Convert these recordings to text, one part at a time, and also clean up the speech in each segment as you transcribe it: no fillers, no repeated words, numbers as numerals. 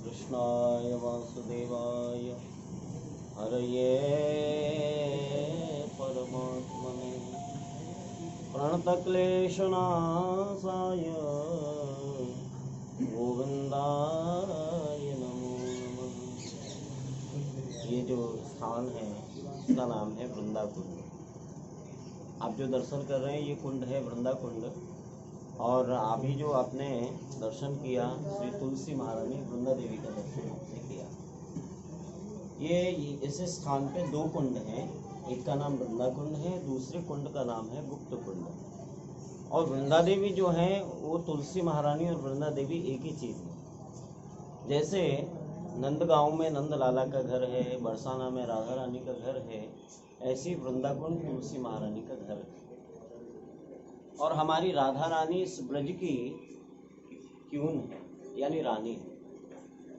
कृष्णाय वासुदेवाय हरये परमात्मने प्रणतक्लेशनाशाय गोविंदाय नमो नमः। ये जो स्थान है इसका नाम है वृंदा कुंड। आप जो दर्शन कर रहे हैं ये कुंड है वृंदा कुंड। और अभी जो आपने दर्शन किया श्री तुलसी महारानी वृंदा देवी का दर्शन आपने किया। ये इस स्थान पे दो कुंड हैं, एक का नाम वृंदा कुंड है, दूसरे कुंड का नाम है गुप्त कुंड। और वृंदा देवी जो है वो तुलसी महारानी और वृंदा देवी एक ही चीज़ है। जैसे नंदगांव में नंद लाला का घर है, बरसाना में राधा रानी का घर है, ऐसी वृंदा कुंड तुलसी महारानी का घर है। और हमारी राधा रानी इस ब्रज की क्यून है यानी रानी है,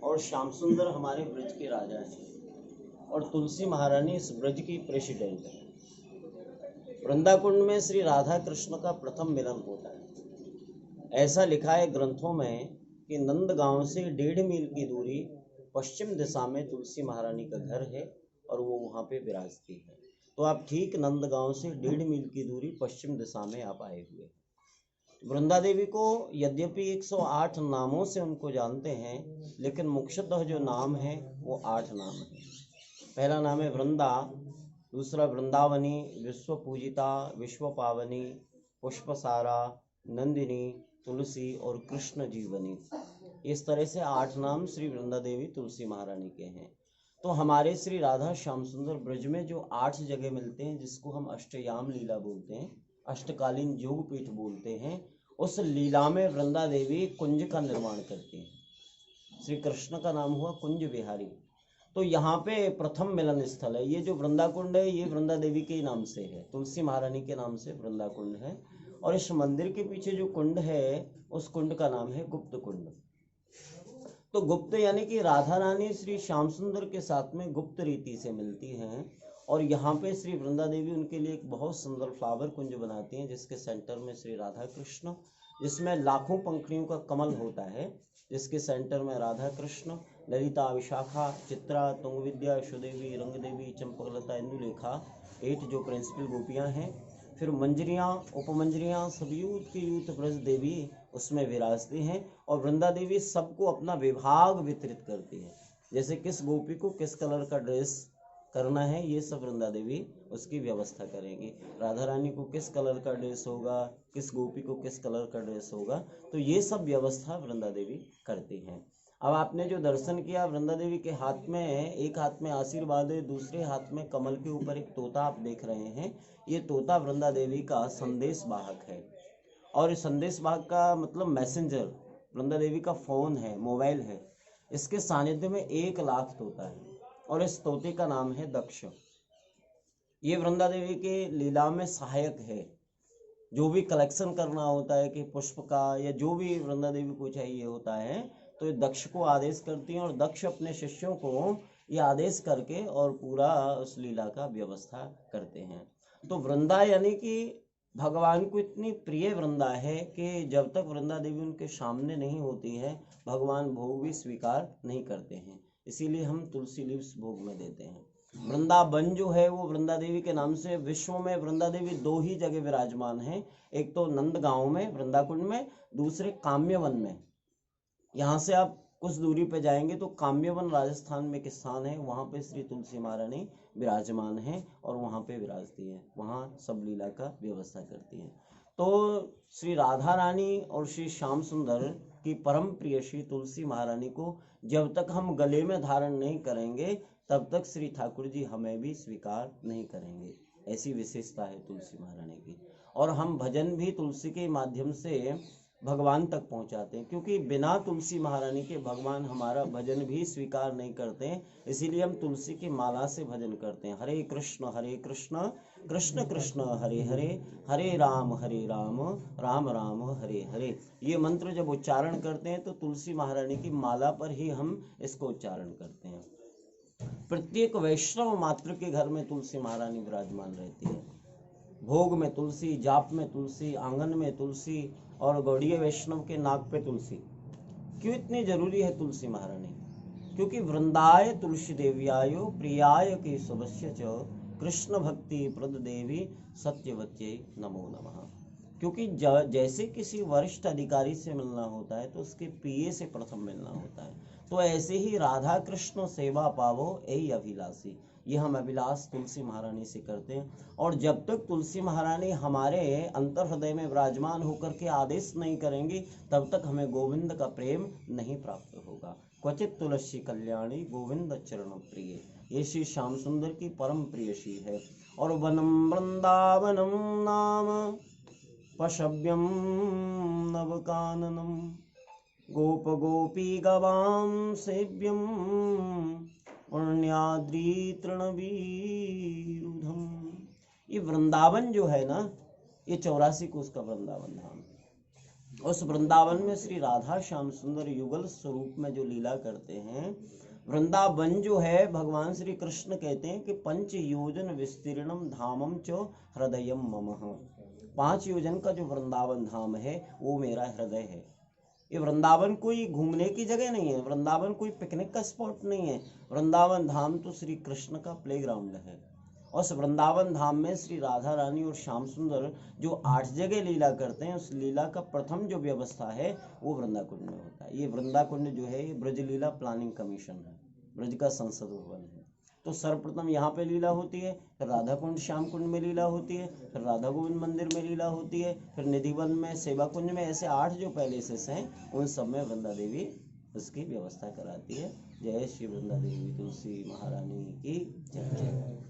और श्याम सुंदर हमारे ब्रज के राजा हैं, और तुलसी महारानी इस ब्रज की प्रेसिडेंट है। वृंदा कुंड में श्री राधा कृष्ण का प्रथम मिलन होता है। ऐसा लिखा है ग्रंथों में कि नंदगांव से 1.5 मील की दूरी पश्चिम दिशा में तुलसी महारानी का घर है और वो वहाँ पे विराजती है। तो आप ठीक नंदगांव से 1.5 मील की दूरी पश्चिम दिशा में आप आए हुए हैं। वृंदा देवी को यद्यपि 108 नामों से उनको जानते हैं, लेकिन मुख्यतः जो नाम है वो 8 नाम है। पहला नाम है वृंदा, दूसरा वृंदावनी, विश्व पूजिता, विश्व पावनी, पुष्पसारा, नंदिनी, तुलसी और कृष्ण जीवनी। इस तरह से 8 नाम श्री वृंदा देवी तुलसी महारानी के हैं। तो हमारे श्री राधा श्याम सुंदर ब्रज में जो 8 जगह मिलते हैं, जिसको हम अष्टयाम लीला बोलते हैं, अष्टकालीन योगपीठ बोलते हैं, उस लीला में वृंदा देवी कुंज का निर्माण करती हैं। श्री कृष्ण का नाम हुआ कुंज बिहारी। तो यहाँ पे प्रथम मिलन स्थल है। ये जो वृंदा कुंड है ये वृंदा देवी के नाम से है, तुलसी महारानी के नाम से वृंदा कुंड है। और इस मंदिर के पीछे जो कुंड है उस कुंड का नाम है गुप्त कुंड। तो गुप्त यानी कि राधा रानी श्री श्याम सुंदर के साथ में गुप्त रीति से मिलती हैं। और यहाँ पे श्री वृंदा देवी उनके लिए एक बहुत सुंदर फ्लावर कुंज बनाती हैं, जिसके सेंटर में श्री राधा कृष्ण, जिसमें लाखों पंखुड़ियों का कमल होता है, जिसके सेंटर में राधा कृष्ण, ललिता, विशाखा, चित्रा, तुंगविद्या, सुदेवी, रंगदेवी, चंपकलता, इंदुलेखा, 8 जो प्रिंसिपल गोपियाँ हैं, फिर मंजरियाँ, उपमंजरियाँ, सब यूथ की यूथ ब्रज देवी उसमें विराजती हैं। और वृंदा देवी सबको अपना विभाग वितरित करती है, जैसे किस गोपी को किस कलर का ड्रेस करना है ये सब वृंदा देवी उसकी व्यवस्था करेंगी। राधा रानी को किस कलर का ड्रेस होगा, किस गोपी को किस कलर का ड्रेस होगा, तो ये सब व्यवस्था वृंदा देवी करती हैं। अब आपने जो दर्शन किया, वृंदा देवी के हाथ में, एक हाथ में आशीर्वाद है, दूसरे हाथ में कमल के ऊपर एक तोता आप देख रहे हैं। ये तोता वृंदा देवी का संदेश वाहक है। और इस संदेश वाहक का मतलब मैसेंजर वृंदा देवी का फ़ोन है, मोबाइल है। इसके सानिध्य में 1 लाख तोता है और इस तोते का नाम है दक्ष। ये वृंदा देवी के लीला में सहायक है। जो भी कलेक्शन करना होता है कि पुष्प का या जो भी वृंदा देवी को चाहिए होता है, तो ये दक्ष को आदेश करती हैं और दक्ष अपने शिष्यों को ये आदेश करके और पूरा उस लीला का व्यवस्था करते हैं। तो वृंदा यानी कि भगवान को इतनी प्रिय वृंदा है कि जब तक वृंदा देवी उनके सामने नहीं होती है, भगवान भोग भी स्वीकार नहीं करते हैं। इसीलिए हम तुलसी लीव्स भोग में देते हैं। वृंदावन जो है वो वृंदा देवी के नाम से विश्व में वृंदा देवी 2 ही जगह विराजमान हैं। एक तो नंदगांव में वृंदा कुंड में, दूसरे काम्यवन में। यहाँ से आप कुछ दूरी पे जाएंगे तो काम्यवन राजस्थान में एक स्थान है, वहाँ पे श्री तुलसी महारानी विराजमान है और वहाँ पे विराजती है, वहाँ सब लीला का व्यवस्था करती हैं। तो श्री राधा रानी और श्री श्याम सुंदर की परम प्रिय श्री तुलसी महारानी को जब तक हम गले में धारण नहीं करेंगे तब तक श्री ठाकुर जी हमें भी स्वीकार नहीं करेंगे। ऐसी विशेषता है तुलसी महारानी की। और हम भजन भी तुलसी के माध्यम से भगवान तक पहुंचाते हैं, क्योंकि बिना तुलसी महारानी के भगवान हमारा भजन भी स्वीकार नहीं करते हैं। इसीलिए हम तुलसी की माला से भजन करते हैं। हरे कृष्ण कृष्ण कृष्ण हरे हरे, हरे राम राम राम हरे हरे। ये मंत्र जब उच्चारण करते हैं तो तुलसी महारानी की माला पर ही हम इसको उच्चारण करते हैं। प्रत्येक वैष्णव मात्र के घर में तुलसी महारानी विराजमान रहती है। भोग में तुलसी, जाप में तुलसी, आंगन में तुलसी और गौड़ीय वैष्णव के नाक पे तुलसी। क्यों इतनी जरूरी है तुलसी महारानी? क्योंकि वृंदाय तुलसी देव्यायो प्रियाय केशवस्य च कृष्ण भक्ति प्रद देवी सत्यवत्यै नमो नमः। क्योंकि जैसे किसी वरिष्ठ अधिकारी से मिलना होता है तो उसके प्रिय से प्रथम मिलना होता है, तो ऐसे ही राधा कृष्ण सेवा पावो यही अभिलाषी, ये हम अभिलाष तुलसी महारानी से करते हैं। और जब तक तुलसी महारानी हमारे अंतर हृदय में विराजमान होकर के आदेश नहीं करेंगी तब तक हमें गोविंद का प्रेम नहीं प्राप्त होगा। क्वचित तुलसी कल्याणी गोविंद चरण प्रिय, ये श्री श्याम सुंदर की परम प्रियसी है। और वनम वृंदावनम नाम पशव्यम नवकाननम गोप गोपी गवां सेव्यम पुण्याद्री तृणवीरुधम। ये वृंदावन जो है ना, ये 84 कोस का वृंदावन धाम। उस वृंदावन में श्री राधा श्याम सुंदर युगल स्वरूप में जो लीला करते हैं, वृंदावन जो है भगवान श्री कृष्ण कहते हैं कि 5 योजन विस्तीर्णम धामम च हृदयम ममः। 5 योजन का जो वृंदावन धाम है वो मेरा हृदय है। ये वृंदावन कोई घूमने की जगह नहीं है, वृंदावन कोई पिकनिक का स्पॉट नहीं है। वृंदावन धाम तो श्री कृष्ण का प्लेग्राउंड है। और उस वृंदावन धाम में श्री राधा रानी और श्याम सुंदर जो 8 जगह लीला करते हैं, उस लीला का प्रथम जो व्यवस्था है वो वृंदाकुंड में होता है। ये वृंदाकुंड जो है ये ब्रज लीला प्लानिंग कमीशन है, ब्रज का संसद भवन है। तो सर्वप्रथम यहाँ पे लीला होती है, फिर राधा कुंड श्याम कुंड में लीला होती है, फिर राधा गोविंद मंदिर में लीला होती है, फिर निधिवन में, सेवा कुंज में, ऐसे 8 जो पैलेसेस हैं उन सब में वृंदा देवी उसकी व्यवस्था कराती है। जय श्री वृंदा देवी तुलसी महारानी की जय।